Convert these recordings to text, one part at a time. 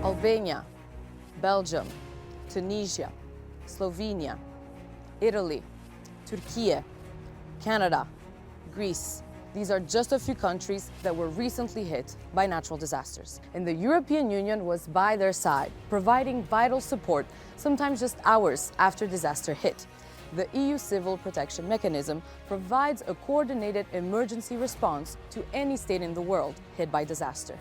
Albania, Belgium, Tunisia, Slovenia, Italy, Turkey, Canada, Greece. These are just a few countries that were recently hit by natural disasters. And the European Union was by their side, providing vital support, sometimes just hours after disaster hit. The EU Civil Protection Mechanism provides a coordinated emergency response to any state in the world hit by disaster.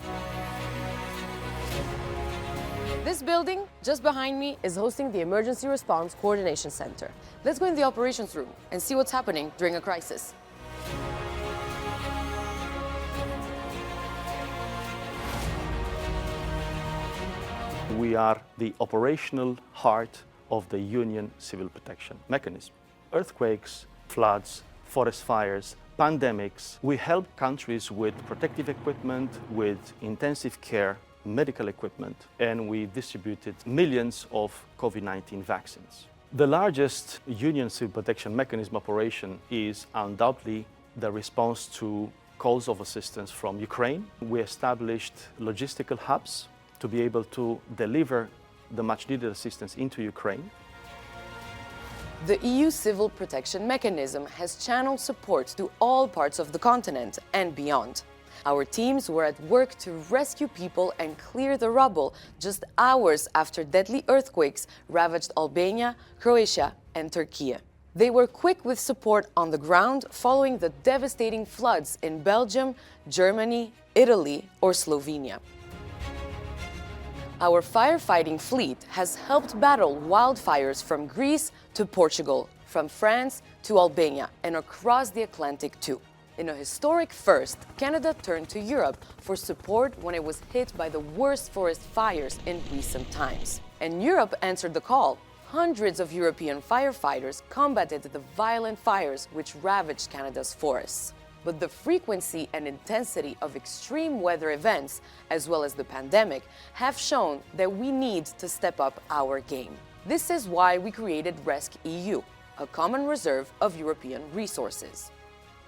This building, just behind me, is hosting the Emergency Response Coordination Center. Let's go in the operations room and see what's happening during a crisis. We are the operational heart of the Union Civil Protection Mechanism. Earthquakes, floods, forest fires, pandemics. We help countries with protective equipment, with intensive care, medical equipment, and we distributed millions of COVID-19 vaccines. The largest Union Civil Protection Mechanism operation is undoubtedly the response to calls of assistance from Ukraine. We established logistical hubs to be able to deliver the much-needed assistance into Ukraine. The EU Civil Protection Mechanism has channeled support to all parts of the continent and beyond. Our teams were at work to rescue people and clear the rubble just hours after deadly earthquakes ravaged Albania, Croatia, and Turkey. They were quick with support on the ground following the devastating floods in Belgium, Germany, Italy, or Slovenia. Our firefighting fleet has helped battle wildfires from Greece to Portugal, from France to Albania, and across the Atlantic too. In a historic first, Canada turned to Europe for support when it was hit by the worst forest fires in recent times. And Europe answered the call. Hundreds of European firefighters combated the violent fires which ravaged Canada's forests. But the frequency and intensity of extreme weather events, as well as the pandemic, have shown that we need to step up our game. This is why we created Rescue EU, a common reserve of European resources.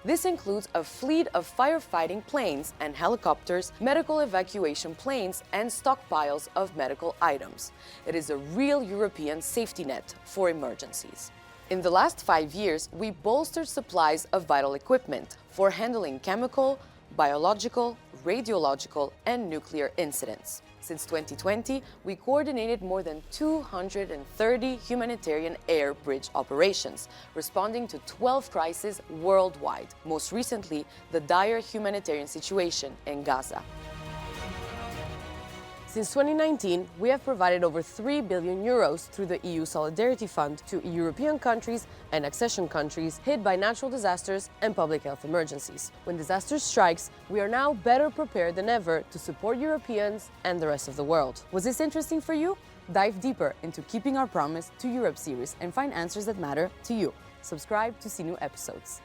This includes a fleet of firefighting planes and helicopters, medical evacuation planes, and stockpiles of medical items. It is a real European safety net for emergencies. In the last 5 years, we bolstered supplies of vital equipment for handling chemical, biological, radiological, and nuclear incidents. Since 2020, we coordinated more than 230 humanitarian air bridge operations, responding to 12 crises worldwide, most recently the dire humanitarian situation in Gaza. Since 2019, we have provided over 3 billion euros through the EU Solidarity Fund to European countries and accession countries hit by natural disasters and public health emergencies. When disaster strikes, we are now better prepared than ever to support Europeans and the rest of the world. Was this interesting for you? Dive deeper into Keeping Our Promise to Europe series and find answers that matter to you. Subscribe to see new episodes.